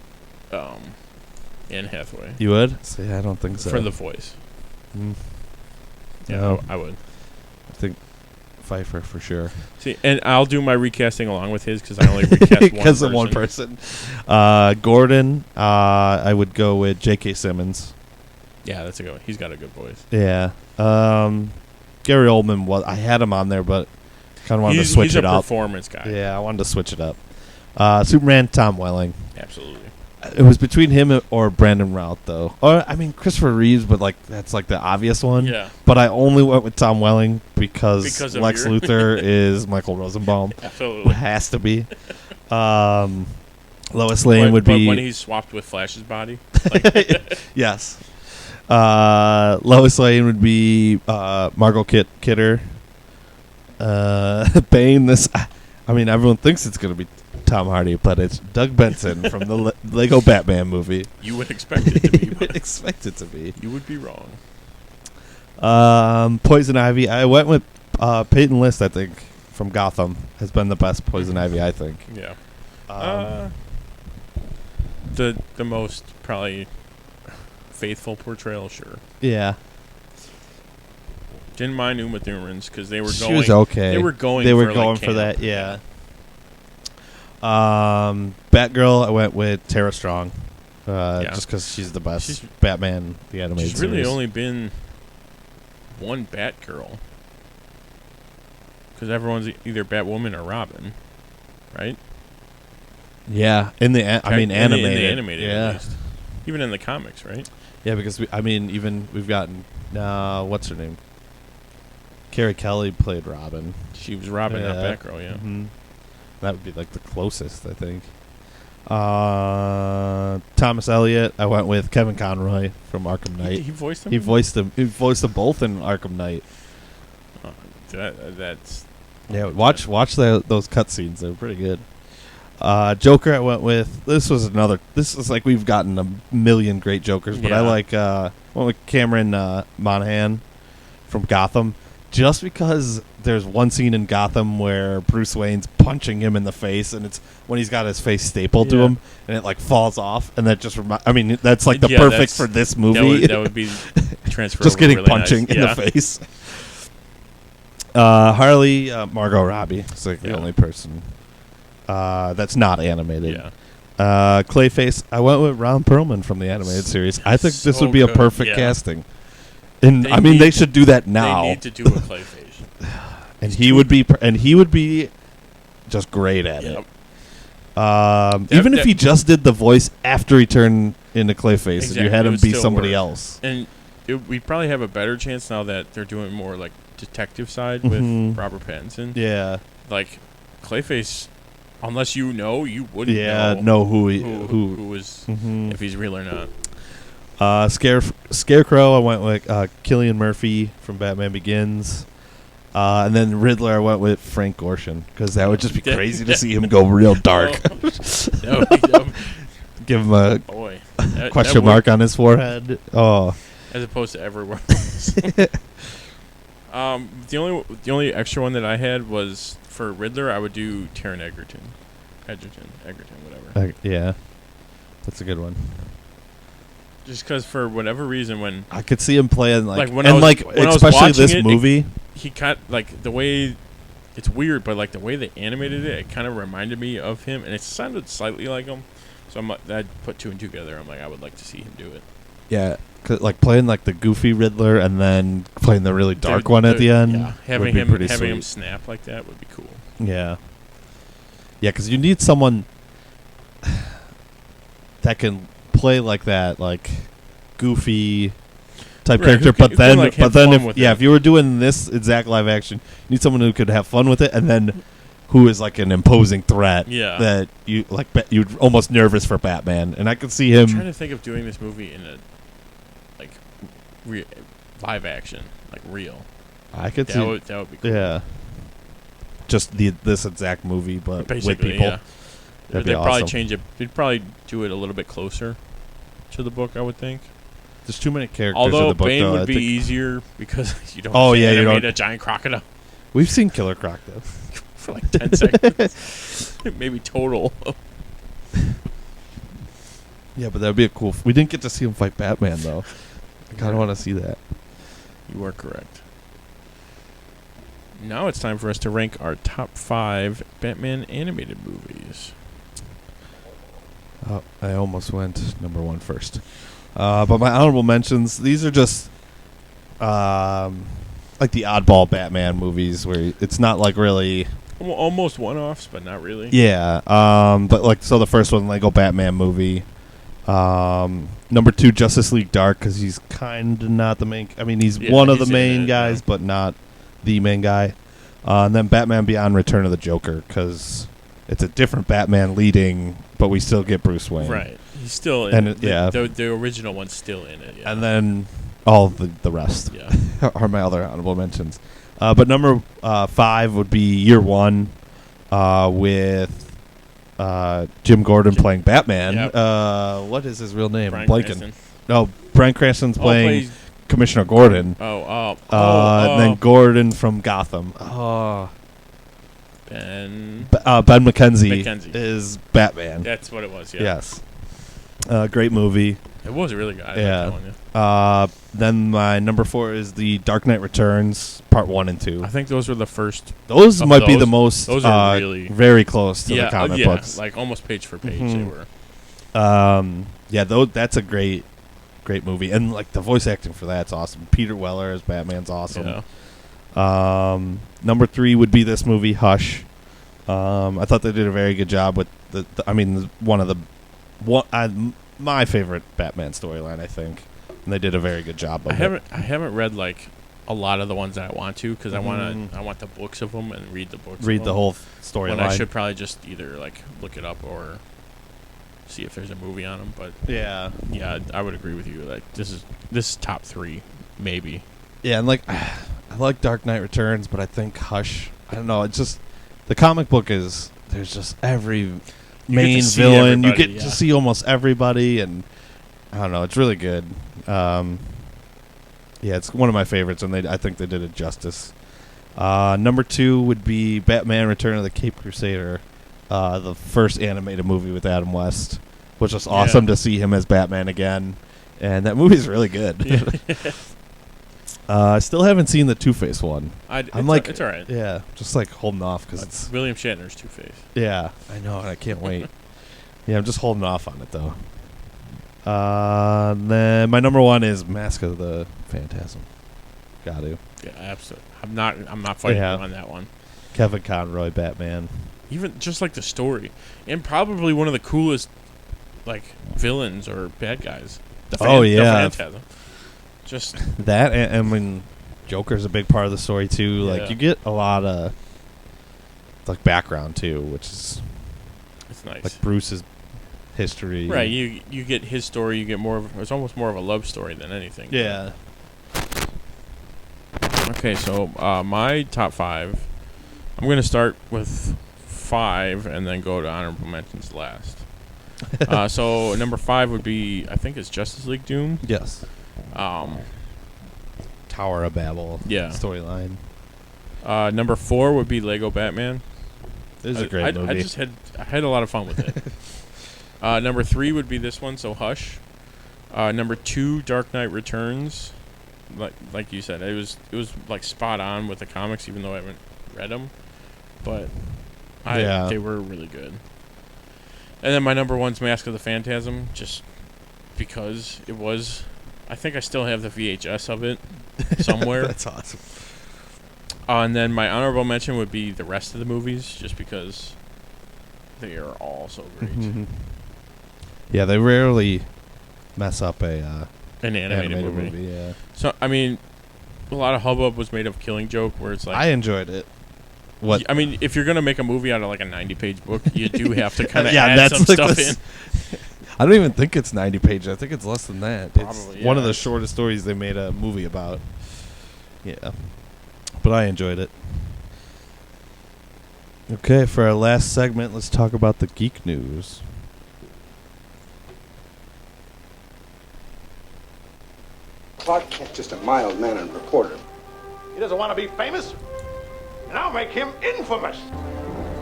Anne Hathaway. You would? See, I don't think so. For the voice. Yeah, no. I would. I think Pfeiffer for sure. See, and I'll do my recasting along with his because I only recast one person. Gordon, I would go with J.K. Simmons. Yeah, that's a good one. He's got a good voice. Yeah. Gary Oldman I had him on there, but kind of wanted to switch it up. He's a performance guy. Yeah, I wanted to switch it up. Superman, Tom Welling. Absolutely. It was between him or Brandon Routh, though. Or I mean, Christopher Reeves, but that's like the obvious one. Yeah. But I only went with Tom Welling because Lex Luthor is Michael Rosenbaum. Absolutely. Has to be. Lois Lane would be when he's swapped with Flash's body. Like yes. Lois Lane would be Margot Kidder. Bane. I mean, everyone thinks it's going to be Tom Hardy, but it's Doug Benson from the Lego Batman movie. You would expect it to be. You would expect it to be. You would be wrong. Poison Ivy. I went with Peyton List, I think, from Gotham. Has been the best Poison Ivy, I think. Yeah. The most probably faithful portrayal, sure. Yeah. Didn't mind Uma Thurman's because they were going. She was okay. They were going. For that. Yeah. Batgirl. I went with Tara Strong. Just because she's the best Batman, the animated series. She's really series. only been one Batgirl. Because everyone's either Batwoman or Robin, right? Yeah, animated. In the animated, yeah. At least. Even in the comics, right? Yeah, because we've gotten what's her name? Carrie Kelly played Robin. She was Robin, not Batgirl. Yeah, that would be like the closest, I think. Thomas Elliott. I went with Kevin Conroy from Arkham Knight. He voiced him. He voiced them both in Arkham Knight. That's watch those cutscenes. They're pretty good. Joker. I went with this is like we've gotten a million great Jokers, but I like went with Cameron Monaghan from Gotham, just because there's one scene in Gotham where Bruce Wayne's punching him in the face, and it's when he's got his face stapled to him, and it like falls off, and that just that's like the perfect for this movie. That would be transferable. Just getting really punching in the face. Harley, Margot Robbie is like the only person that's not animated. Yeah. Clayface, I went with Ron Perlman from the animated series. I think this would be a good. perfect casting. And they should do that now. They need to do a Clayface. and he would be just great at it. Even if he just did the voice after he turned into Clayface, and you had him be somebody else. And we'd probably have a better chance now that they're doing more like detective side with Robert Pattinson. Yeah. Like Clayface, unless you wouldn't know who is if he's real or not. Scarecrow, I went with Cillian Murphy from Batman Begins. And then Riddler, I went with Frank Gorshin, because that would just be crazy to see him go real dark. Give him a question mark on his forehead. Oh, as opposed to everywhere else. The only extra one that I had was for Riddler. I would do Taron Egerton, whatever. Yeah, that's a good one. Just because for whatever reason, when I could see him playing when I was especially this it, movie, he cut like the way it's weird, but like the way they animated it kind of reminded me of him, and it sounded slightly like him. So I put two and two together. I'm like, I would like to see him do it. Yeah, like playing like the goofy Riddler and then playing the really dark one at the end. Yeah, having him snap like that would be cool. Yeah, because you need someone that can play like that, like goofy type character. But then if you were doing this exact live action, you need someone who could have fun with it, and then who is like an imposing threat. Yeah, that you like. You're almost nervous for Batman, and I could see him. I'm trying to think of doing this movie in a like live action, like real. I could see that would be cool. Yeah, just this exact movie, but with people. Yeah. They'd probably change it. They'd probably do it a little bit closer to the book, I would think. There's too many characters Although in the book, Bane though, would be easier because you don't animate a giant crocodile. We've seen Killer Croc, though. For like 10 seconds. Maybe total. Yeah, but that would be a cool... We didn't get to see him fight Batman, though. I kind of want to see that. You are correct. Now it's time for us to rank our top 5 Batman animated movies. Oh, I almost went number 1 first. But my honorable mentions, these are just like the oddball Batman movies where it's not like really... Almost one-offs, but not really. Yeah. But like, so the first one, Lego Batman movie. Number 2, Justice League Dark, because he's kind of not the main... I mean, he's one of the main guys, but not the main guy. And then Batman Beyond Return of the Joker, because it's a different Batman leading, but we still get Bruce Wayne. Right. He's still in it. The original one's still in it. Yeah. And then all the rest are my other honorable mentions. But number 5 would be Year One with Jim Gordon playing Batman. Yep. What is his real name? Bryan Blanking. Cranston. No, Bryan Cranston's playing Commissioner Gordon. And then Gordon from Gotham. Ben McKenzie is Batman. That's what it was, yeah. Yes. Great movie. It was really good. Then my number 4 is the Dark Knight Returns, Part 1 and 2. I think those were the first. Those might be the most. Those are really very close to the comic books. Like almost page for page they were. That's a great movie, and like the voice acting for that's awesome. Peter Weller as Batman's awesome. Yeah. Number 3 would be this movie, Hush. I thought they did a very good job with my favorite Batman storyline, I think, and they did a very good job of it. I haven't read like a lot of the ones that I want to because I want the books of them and read the books. Read the whole storyline. I should probably just either like look it up or see if there's a movie on them. But yeah, I would agree with you. Like this is top 3, maybe. Yeah, and like I like Dark Knight Returns, but I think Hush. I don't know. It's just the comic book is there's just every main villain. You get to see almost everybody, and I don't know. It's really good. It's one of my favorites, and I think they did it justice. Number 2 would be Batman: Return of the Caped Crusader, the first animated movie with Adam West, which was awesome to see him as Batman again, and that movie's really good. I still haven't seen the Two-Face one. It's all right. Yeah, just like holding off because it's William Shatner's Two-Face. Yeah, I know, and I can't wait. Yeah, I'm just holding off on it though. Then my number 1 is Mask of the Phantasm. Got to. Yeah, absolutely. I'm not fighting on that one. Kevin Conroy, Batman. Even just like the story, and probably one of the coolest like villains or bad guys. The Phantasm. Just that, and I mean, Joker's a big part of the story too. Like you get a lot of like background too, which is it's nice. Like Bruce's history, right? You get his story. You get more of it's almost more of a love story than anything. Yeah. Okay, so my top 5. I'm gonna start with 5 and then go to honorable mentions last. So number 5 would be it's Justice League Doom. Yes. Tower of Babel. Yeah. Storyline. Number 4 would be Lego Batman. This is a great movie. I had a lot of fun with it. Number 3 would be this one, so Hush. Number 2, Dark Knight Returns. Like you said, it was like spot on with the comics, even though I haven't read them. But they were really good. And then my number 1's Mask of the Phantasm, just because it was. I think I still have the VHS of it somewhere. That's awesome. And then my honorable mention would be the rest of the movies, just because they are all so great. Yeah, they rarely mess up an animated movie. Yeah. So I mean, a lot of hubbub was made of Killing Joke, where it's like I enjoyed it. What I mean, if you're gonna make a movie out of like a 90-page book, you do have to kind of add some stuff in. I don't even think it's 90 pages. I think it's less than that. Probably, it's one of the shortest stories they made a movie about. Yeah. But I enjoyed it. Okay, for our last segment, let's talk about the geek news. Clark Kent's just a mild-mannered reporter. He doesn't want to be famous, and I'll make him infamous.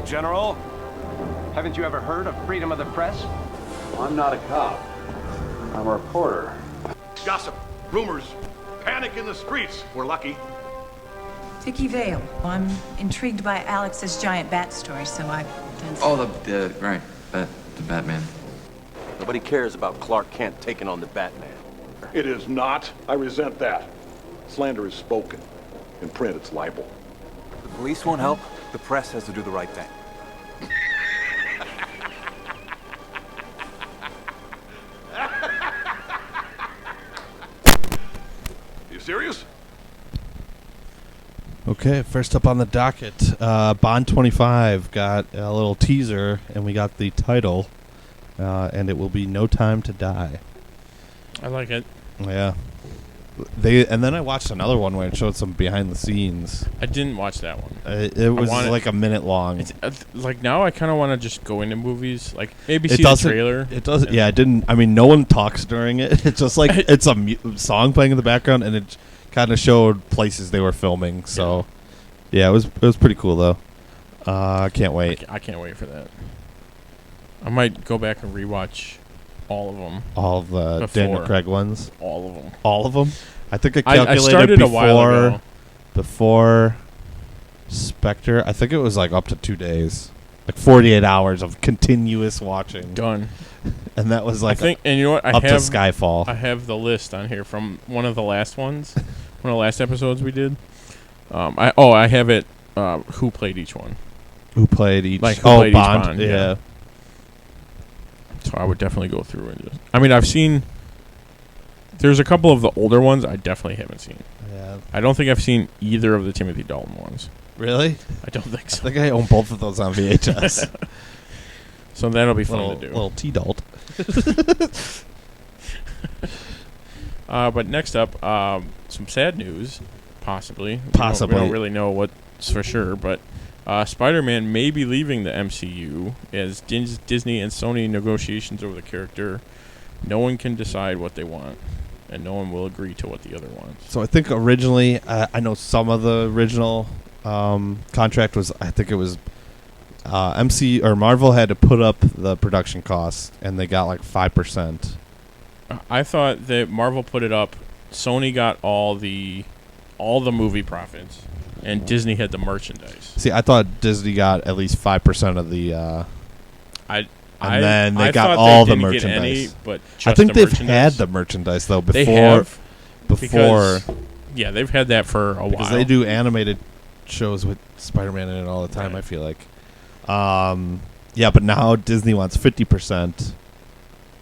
General, haven't you ever heard of freedom of the press? I'm not a cop. I'm a reporter. Gossip, rumors, panic in the streets. We're lucky. Vicky Vale. I'm intrigued by Alex's giant bat story, so I've done some... Oh, the Batman. Nobody cares about Clark Kent taking on the Batman. It is not. I resent that. Slander is spoken. In print, it's libel. The police won't help. The press has to do the right thing. You serious? Okay, first up on the docket, Bond 25 got a little teaser, and we got the title, and it will be No Time to Die. I like it. Yeah. And then I watched another one where it showed some behind the scenes. I didn't watch that one. It was like a minute long. It's, like now I kind of want to just go into movies, like maybe see the trailer. It doesn't. Yeah, it didn't. I mean, no one talks during it. It's just like it's a song playing in the background, and it kind of showed places they were filming. So, yeah, it was pretty cool though. I can't wait. I can't wait for that. I might go back and rewatch all of them. All of the Daniel Craig ones. All of them. All of them. I think I calculated I started a while ago. Before Spectre. I think it was like up to 2 days, like 48 hours of continuous watching. Done. And that was like, I think, and you know what? up to Skyfall. I have the list on here from one of the last ones, one of the last episodes we did. I have it. Who played each one? Who played each? Like Bond. Each Bond. Yeah. So I would definitely go through and just. I mean, I've seen. There's a couple of the older ones I definitely haven't seen. Yeah. I don't think I've seen either of the Timothy Dalton ones. Really? I don't think so. I think I own both of those on VHS. So that'll be fun to do. Little T-Dalt. But next up, some sad news, possibly. Possibly. We don't really know what's for sure, but Spider-Man may be leaving the MCU as Disney and Sony negotiations over the character. No one can decide what they want, and no one will agree to what the other wants. So I think originally, I know some of the original contract was, I think it was MC or Marvel had to put up the production costs, and they got like 5%. I thought that Marvel put it up. Sony got all the movie profits, and Disney had the merchandise. See, I thought Disney got at least 5% of the. And then they got all the merchandise. But I think they've had the merchandise though before. They have before. Yeah, they've had that for a while. Because they do animated shows with Spider-Man in it all the time. Right. I feel like. Yeah, but now Disney wants 50%.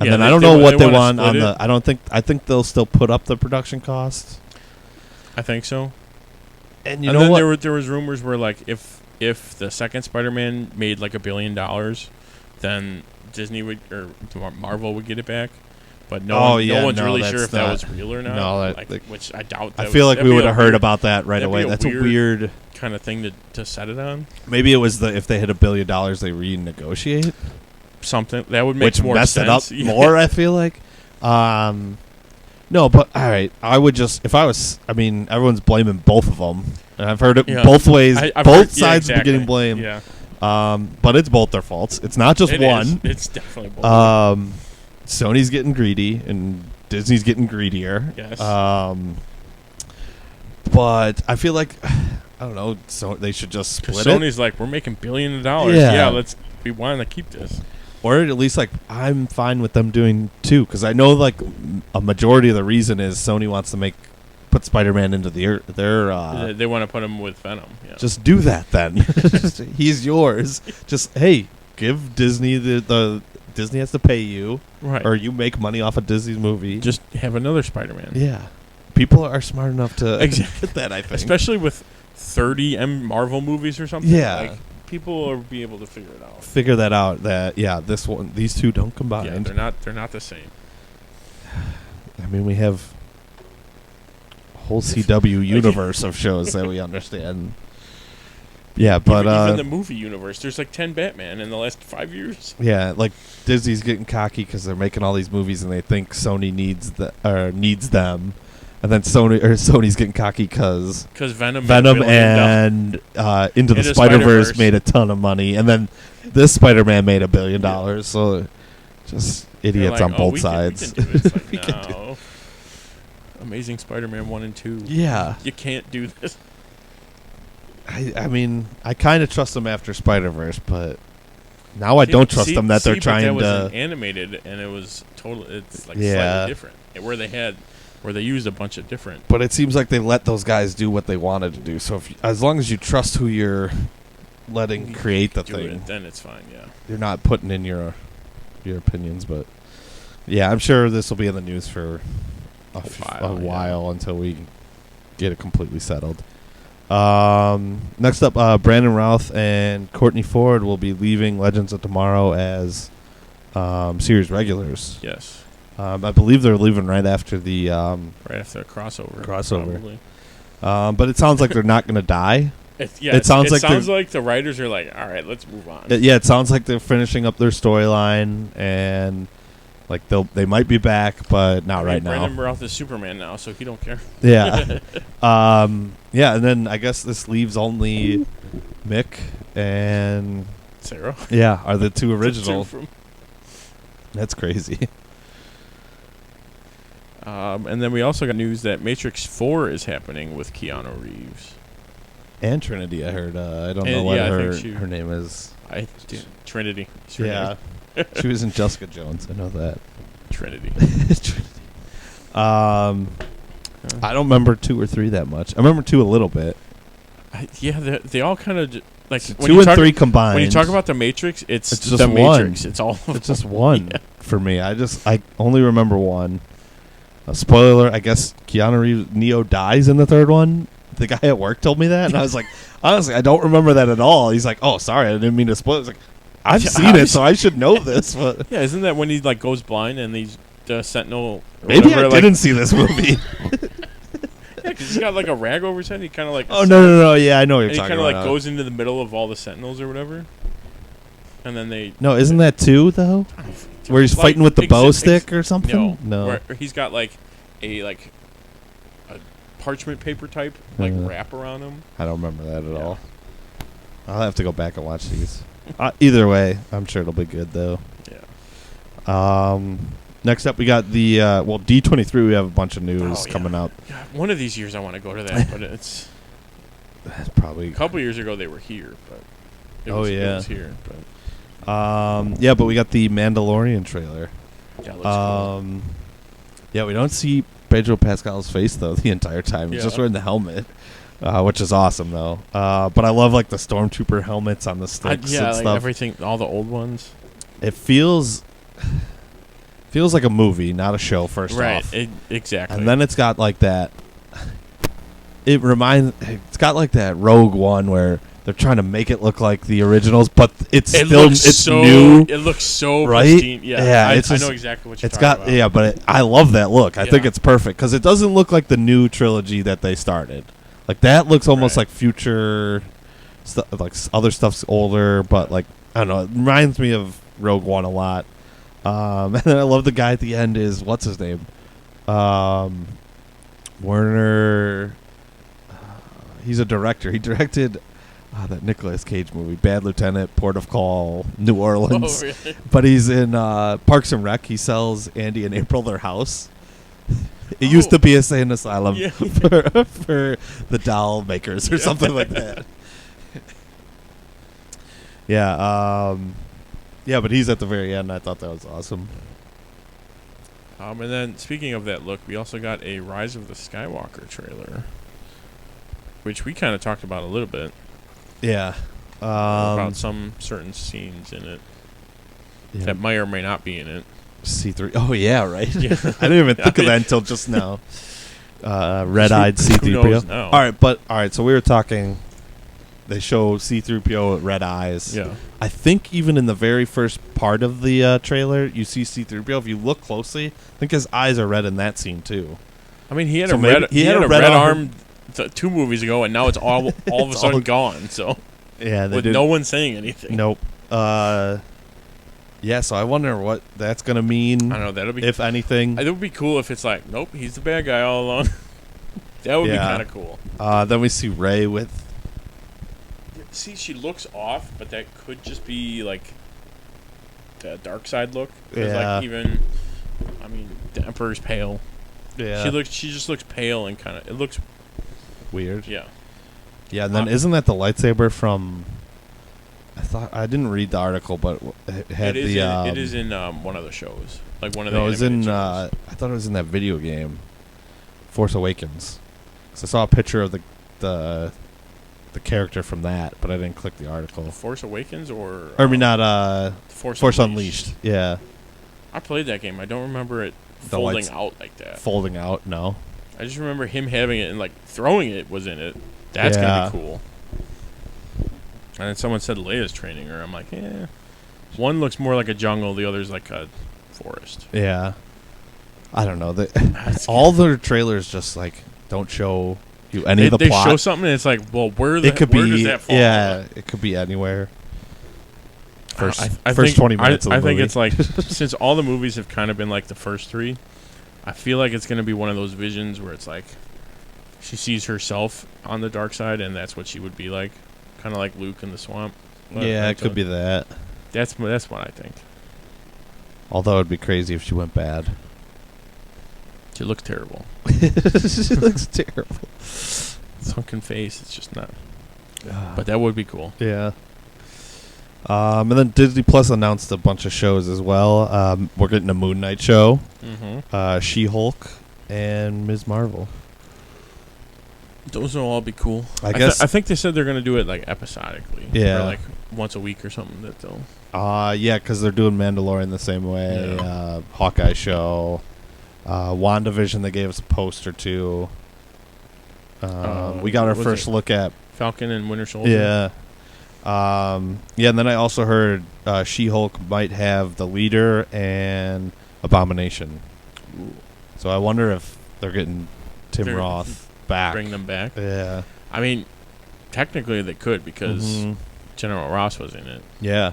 And then I don't know what they want on the. I think they'll still put up the production costs. I think so. And you know what? There was rumors where like if the second Spider-Man made like $1 billion, then Disney would or Marvel would get it back. But no one's really sure if that was real or not. No, which I doubt. I feel like we would have heard about that right away. That's a weird kind of thing to set it on. Maybe it was if they hit $1 billion, they renegotiate something that would make more sense. Which messed it up more. I feel like. No, but all right. I would just if I was. I mean, everyone's blaming both of them, and I've heard it both ways. Both sides are getting blamed. Yeah. But it's both their faults. It's not just one. It's definitely both. Sony's getting greedy, and Disney's getting greedier. Yes. But I feel like I don't know. So they should just split it. Sony's like, we're making $billions of dollars. Yeah, we want to keep this. Or at least like I'm fine with them doing two, because I know like a majority of the reason is Sony wants to put Spider-Man into their they want to put him with Venom. Yeah. Just do that then. He's yours. Just give Disney the Disney has to pay you, right? Or you make money off of Disney's movie. Just have another Spider-Man. Yeah, people are smart enough to get that. I think, especially with 30 Marvel movies or something. Yeah. People will be able to figure it out. Figure that out. That these two don't combine. Yeah, they're not the same. I mean, we have a whole CW universe of shows that we understand. Yeah, but even the movie universe, there's like 10 Batman in the last 5 years. Yeah, like Disney's getting cocky because they're making all these movies and they think Sony needs them. And then Sony's getting cocky because Venom and Into the Spider-Verse made a ton of money, and then this Spider-Man made $1 billion. So just idiots on both sides. We can do it. It's like, no. Amazing Spider-Man 1 and 2. Yeah, you can't do this. I mean, I kind of trust them after Spider-Verse, but now I don't trust them that they're trying to. That was animated, and it was it's like slightly different. Where they used a bunch of different. But it seems like they let those guys do what they wanted to do. So as long as you trust who you're letting create the thing, then it's fine. Yeah, you're not putting in your opinions. But yeah, I'm sure this will be in the news for a while until we get it completely settled. Next up, Brandon Routh and Courtney Ford will be leaving Legends of Tomorrow as series regulars. Yes. I believe they're leaving right after the right after the crossover. But it sounds like they're not going to die. It sounds like the writers are like, all right, let's move on. It sounds like they're finishing up their storyline, and like they might be back, but not right now. Brandon Routh is Superman now, so he don't care. Yeah. Yeah, and then I guess this leaves only Mick and Sarah. Yeah, are the two original. That's crazy. And then we also got news that Matrix 4 is happening with Keanu Reeves. And Trinity, I heard. I don't know what her name is. Trinity. Yeah. She was in Jessica Jones. I know that. Trinity. I don't remember 2 or 3 that much. I remember 2 a little bit. They all kind of like 2 and 3 combined. When you talk about the Matrix, it's just the one. Matrix. It's all. It's just one for me. I only remember 1. A spoiler, I guess Keanu Reeves, Neo dies in the 3rd one. The guy at work told me that, and I was like, honestly, I don't remember that at all. He's like, oh, sorry, I didn't mean to spoil it. I was like, I've seen it, so I should know this. But yeah, isn't that when he like goes blind and he's the Sentinel? Maybe I didn't see this movie. Yeah, because he's got like a rag over his head. And he kind of like. Oh no! Yeah, I know what you're talking about. And he kind of like goes into the middle of all the Sentinels or whatever, and then they. No, isn't that 2 though? Where he's fighting with the bow stick or something? No. Where he's got like a parchment paper type wrap around him. I don't remember that at all. I'll have to go back and watch these. Either way, I'm sure it'll be good though. Yeah. Next up, we got the D23. We have a bunch of news coming out. God, one of these years, I want to go to that, but it's probably a couple years ago they were here, but it was here. But yeah, but we got the Mandalorian trailer. Yeah, looks cool. Yeah, we don't see Pedro Pascal's face though the entire time. He's just wearing the helmet, which is awesome though. But I love like the stormtrooper helmets on the sticks and stuff. Everything, all the old ones. It feels like a movie, not a show. First off, exactly. And then it's got like that. It's got like that Rogue One where they're trying to make it look like the originals, but it's new. It looks so right. Pristine. Yeah, I know exactly what you're talking about. Yeah, but I love that look. I think it's perfect because it doesn't look like the new trilogy that they started. Like that looks almost like future stuff. Like other stuff's older, but like I don't know. It reminds me of Rogue One a lot. And then I love the guy at the end. Is what's his name? Werner. He's a director. He directed. That Nicolas Cage movie, Bad Lieutenant, Port of Call, New Orleans. Oh, really? But he's in Parks and Rec. He sells Andy and April their house. It used to be a insane asylum for the doll makers or something like that. Yeah, but he's at the very end. I thought that was awesome. And then, speaking of that look, we also got a Rise of the Skywalker trailer, which we kind of talked about a little bit. Yeah. About some certain scenes in it that may or may not be in it. C3. Oh, yeah, right? Yeah. I didn't even think of that until just now. Red-eyed C3PO. All right, so we were talking. They show C3PO with red eyes. Yeah. I think even in the very first part of the trailer, you see C3PO. If you look closely, I think his eyes are red in that scene, too. I mean, he had a red arm 2 movies ago, and now it's all of a sudden gone. So yeah, with no one saying anything. Nope. Yeah, so I wonder what that's gonna mean. I don't know. That'll be if anything. It would be cool if it's like, nope, he's the bad guy all along. That would be kind of cool. Then we see Rey with. See, she looks off, but that could just be like the dark side look. Yeah. Like even, I mean, the Emperor's pale. Yeah. She just looks pale and kind of. It looks weird. Yeah. Yeah, and then isn't that the lightsaber from? I didn't read the article, but it had it is in one of the shows, like one of the. No, it was in. I thought it was in that video game, Force Awakens. So I saw a picture of the character from that, but I didn't click the article. Force Awakens or I mean, not Force Unleashed. Yeah. I played that game. I don't remember it folding out like that. Folding out, no. I just remember him having it and like throwing it was in it. That's gonna be cool. And then someone said Leia's training her. I'm like, yeah. One looks more like a jungle. The other's like a forest. Yeah. I don't know. All their trailers just like don't show you any of the plot. They show something and it's like, well, where does that fall? Yeah, it could be anywhere. First 20 minutes of the movie. I think it's like, since all the movies have kind of been like the first 3, I feel like it's going to be one of those visions where it's like she sees herself on the dark side and that's what she would be like. Kind of like Luke in the swamp. Yeah, it could be that. That's what I think. Although it'd be crazy if she went bad. She looks terrible. She looks terrible. Sunken face. It's just not. But that would be cool. Yeah. And then Disney Plus announced a bunch of shows as well. We're getting a Moon Knight show, She-Hulk, and Ms. Marvel. Those will all be cool. I guess. I think they said they're going to do it like episodically. Yeah. Or like once a week or something. That they'll. Yeah, because they're doing Mandalorian the same way. Yeah. Hawkeye show. WandaVision, they gave us a poster to. We got our first look at Falcon and Winter Soldier. Yeah. And then I also heard She-Hulk might have the leader and Abomination. Ooh. So I wonder if they're getting Tim Roth back. Bring them back. Yeah. I mean, technically they could because General Ross was in it. Yeah.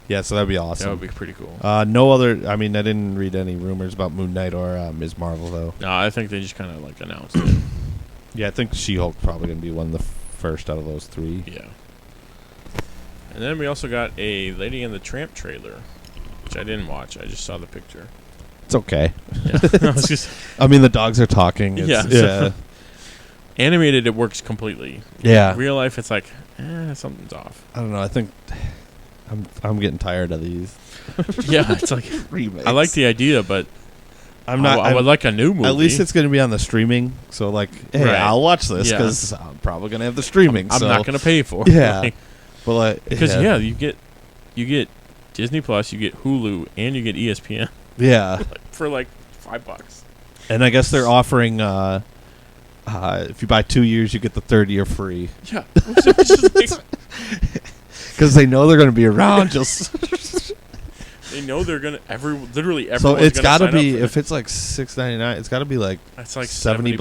Yeah, so that'd be awesome. That would be pretty cool. No other. I mean, I didn't read any rumors about Moon Knight or Ms. Marvel though. No, I think they just kind of like announced it. Yeah, I think She-Hulk's probably gonna be one of the first out of those 3. Yeah. And then we also got a Lady and the Tramp trailer, which I didn't watch. I just saw the picture. It's okay. Yeah. I mean, the dogs are talking. Yeah. Animated, it works completely. Yeah. Real life, it's like, something's off. I don't know. I think I'm getting tired of these. Yeah, it's like remakes. I like the idea, but I'm not. I would like a new movie. At least it's going to be on the streaming. So like, hey, Right. I'll watch this because I'm probably going to have the streaming. I'm not going to pay for it. Yeah. Well, because you get Disney Plus, you get Hulu, and you get ESPN. Yeah. For like $5. And I guess they're offering if you buy 2 years, you get the third year free. Yeah. Because they know they're going to be around. Just they know they're going to literally everyone's so it's got to be if it's like $6.99, it's got to be like that's like $70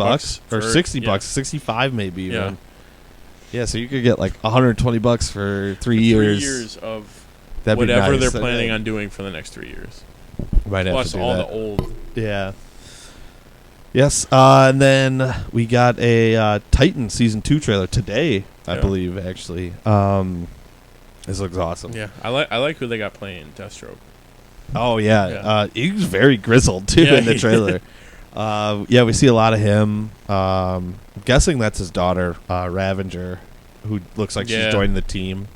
or $60, 65 maybe even. Yeah. Yeah, so you could get like $120 for 3 years. 3 years of That'd whatever be nice. they're planning on doing for the next 3 years. Might have Plus to do all that. the old. Yeah. Yes, and then we got a Titan Season 2 trailer today, I believe, actually. This looks awesome. Yeah, I like who they got playing Deathstroke. Oh, yeah. He was very grizzled, too, in the trailer. We see a lot of him. I'm guessing that's his daughter, Ravager, who looks like she's joining the team,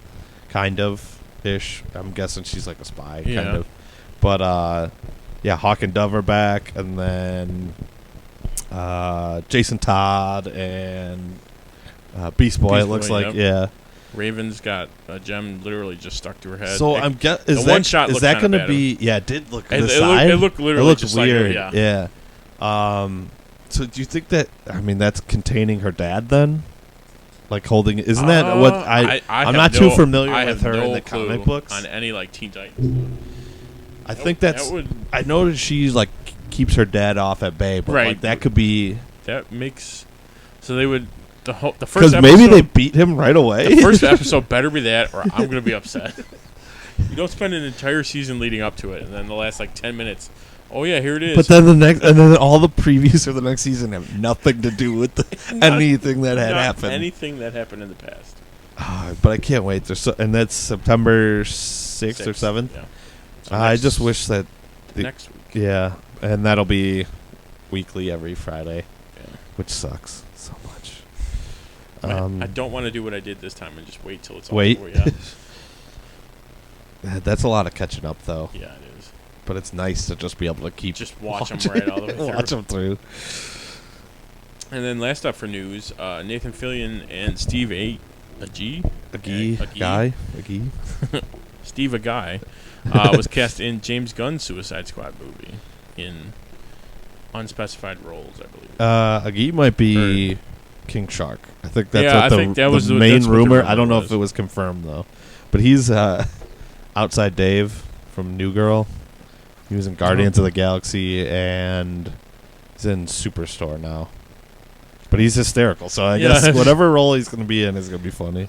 kind of-ish. I'm guessing she's like a spy, kind of. But, Hawk and Dove are back, and then Jason Todd and Beast Boy, it looks like, Raven's got a gem literally just stuck to her head. So I'm is that going to be? Yeah, it did look. It looked literally just weird. Like yeah. So do you think that? I mean, that's containing her dad then? Like holding? Isn't that what I'm not too familiar with her in the comic books on any like Teen Titans. I think that's. I know that she like keeps her dad off at bay, but like that could be. That makes. So they would. The first because maybe they beat him right away. The first episode better be that, or I'm going to be upset. You don't spend an entire season leading up to it, and then the last like 10 minutes. Oh yeah, here it is. But then all the previews for the next season have nothing to do with anything that had happened. Anything that happened in the past. But I can't wait. And that's September 6th or 7th. Yeah. So I just wish that next week. Yeah, and that'll be weekly every Friday, which sucks so much. I don't want to do what I did this time and just wait till it's all over. Yeah. That's a lot of catching up, though. Yeah, it is. But it's nice to just be able to keep watch them right all the way through. Watch them through. And then last up for news, Nathan Fillion and Steve Agee Steve Agee was cast in James Gunn's Suicide Squad movie in unspecified roles, I believe. Agee might be King Shark. I think that's what that was the main rumor. I don't know if if it was confirmed though, but he's Outside Dave from New Girl. He was in Guardians of the Galaxy, and he's in Superstore now. But he's hysterical, so I guess whatever role he's going to be in is going to be funny.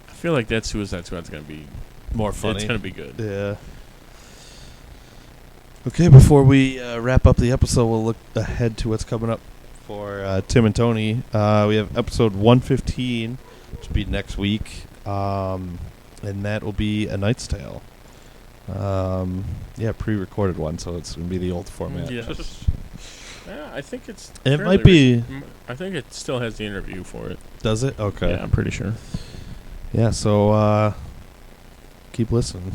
I feel like that Suicide Squad's going to be more funny. It's going to be good. Yeah. Okay, before we wrap up the episode, we'll look ahead to what's coming up for Tim and Tony. We have episode 115, which will be next week, and that will be A Knight's Tale. Pre-recorded one, so it's going to be the old format. Yes. Yeah, I think it's. It might be. I think it still has the interview for it. Does it? Okay. Yeah, I'm pretty sure. Yeah, so keep listening.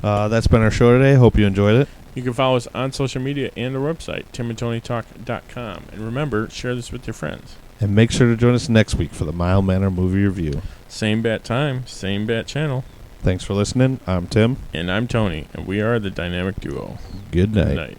That's been our show today. Hope you enjoyed it. You can follow us on social media and our website, timandtonytalk.com. And remember, share this with your friends. And make sure to join us next week for the Mild Manner Movie Review. Same bat time, same bat channel. Thanks for listening. I'm Tim. And I'm Tony. And we are the Dynamic Duo. Good night. Good night.